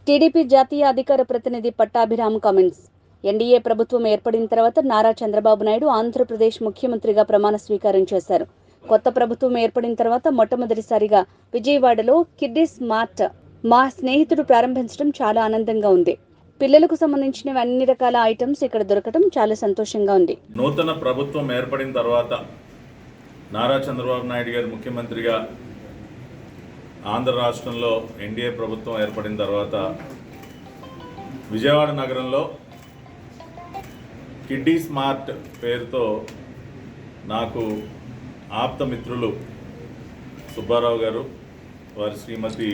TDP జాతీయ అధికార ప్రతినిధి పట్టాభిరామ్ కామెంట్స్. ఎన్డీఏ ప్రభుత్వం ఏర్పడిన తర్వాత నారా చంద్రబాబు నాయుడు ఆంధ్రప్రదేశ్ ముఖ్యమంత్రిగా ప్రమాణ స్వీకారం చేశారు. కొత్త ప్రభుత్వం ఏర్పడిన తర్వాత మొట్టమొదటిసారిగా విజయవాడలో కిడ్డీస్ మార్ట్ మా స్నేహితుడు ప్రారంభించడం చాలా ఆనందంగా ఉంది. పిల్లలకు సంబంధించిన అన్ని రకాల ఐటమ్స్ ఇక్కడ దొరకడం చాలా సంతోషంగా ఉంది. నూతన ప్రభుత్వం ఏర్పడిన తర్వాత నారా చంద్రబాబు నాయుడు గారు ముఖ్యమంత్రిగా ఆంధ్ర రాష్ట్రంలో ఎన్డీఏ ప్రభుత్వం ఏర్పడిన తర్వాత విజయవాడ నగరంలో కిడ్డీస్ మార్ట్ పేరుతో నాకు ఆప్త మిత్రులు సుబ్బారావు గారు, వారి శ్రీమతి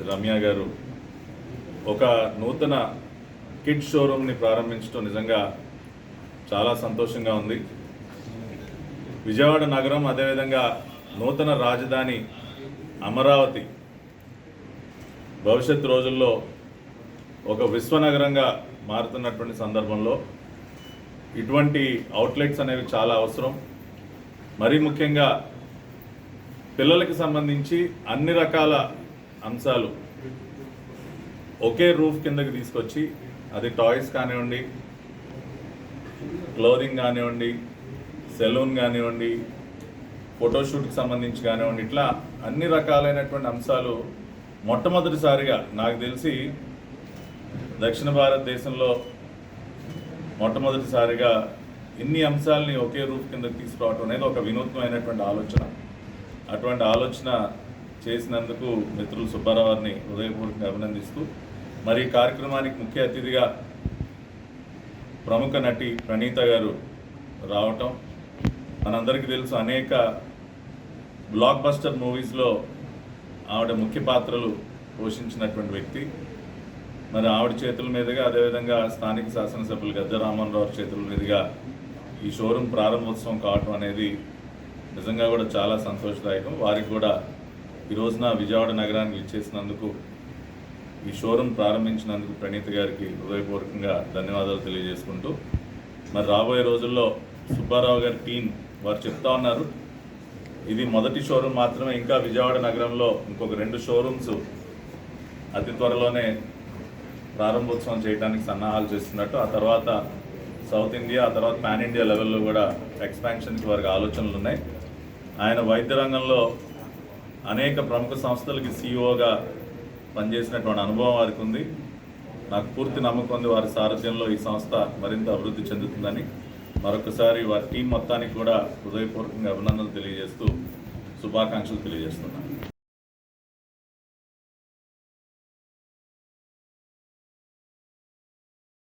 రమ్య గారు ఒక నూతన కిడ్ షోరూమ్ని ప్రారంభించడం నిజంగా చాలా సంతోషంగా ఉంది. విజయవాడ నగరం, అదేవిధంగా నూతన రాజధాని అమరావతి భవిష్యత్ రోజుల్లో ఒక విశ్వనగరంగా మారుతున్నటువంటి సందర్భంలో ఇటువంటి అవుట్లెట్స్ అనేవి చాలా అవసరం. మరీ ముఖ్యంగా పిల్లలకి సంబంధించి అన్ని రకాల అంశాలు ఒకే రూఫ్ కిందకి తీసుకొచ్చి, అది టాయ్స్ కానివ్వండి, క్లోదింగ్ కానివ్వండి, సెలూన్ కానివ్వండి, ఫోటోషూట్కి సంబంధించి కానివ్వండి, ఇట్లా అన్ని రకాలైనటువంటి అంశాలు మొట్టమొదటిసారిగా నాకు తెలిసి దక్షిణ భారతదేశంలో మొట్టమొదటిసారిగా ఇన్ని అంశాలని ఒకే రూఫ్ కిందకి తీసుకురావడం అనేది ఒక వినూత్నమైనటువంటి ఆలోచన. అటువంటి ఆలోచన చేసినందుకు మిత్రులు సుబ్బారావు గారిని హృదయపూర్వకంగా అభినందిస్తూ, మరి ఈ కార్యక్రమానికి ముఖ్య అతిథిగా ప్రముఖ నటి ప్రణీత గారు రావటం మనందరికీ తెలుసు. అనేక బ్లాక్ బస్టర్ మూవీస్లో ఆవిడ ముఖ్య పాత్రలు పోషించినటువంటి వ్యక్తి. మరి ఆవిడ చేతుల మీదుగా, అదేవిధంగా స్థానిక శాసనసభ్యులు గద్దె రామ్మోహన్ చేతుల మీదుగా ఈ షోరూమ్ ప్రారంభోత్సవం కావటం అనేది నిజంగా కూడా చాలా సంతోషదాయకం. వారికి కూడా ఈ రోజున విజయవాడ నగరానికి ఇచ్చేసినందుకు, ఈ షోరూమ్ ప్రారంభించినందుకు ప్రణీత గారికి హృదయపూర్వకంగా ధన్యవాదాలు తెలియజేసుకుంటూ, మరి రాబోయే రోజుల్లో సుబ్బారావు గారి టీం వారు చెప్తా ఉన్నారు, ఇది మొదటి షోరూమ్ మాత్రమే, ఇంకా విజయవాడ నగరంలో ఇంకొక 2 షోరూమ్స్ అతి త్వరలోనే ప్రారంభోత్సవం చేయడానికి సన్నాహాలు చేస్తున్నట్టు, ఆ తర్వాత సౌత్ ఇండియా, ఆ తర్వాత పాన్ ఇండియా లెవెల్లో కూడా ఎక్స్పాన్షన్కి వారికి ఆలోచనలు ఉన్నాయి. ఆయన వైద్య రంగంలో అనేక ప్రముఖ సంస్థలకి సీఈఓగా పనిచేసినటువంటి అనుభవం వారికి ఉంది. నాకు పూర్తి నమ్మకం ఉంది వారి సారథ్యంలో ఈ సంస్థ మరింత అభివృద్ధి చెందుతుందని. మరొకసారి వారి టీం మొత్తానికి కూడా హృదయపూర్వకంగా అభినందనలు తెలియజేస్తూ శుభాకాంక్షలు తెలియజేస్తున్నాను.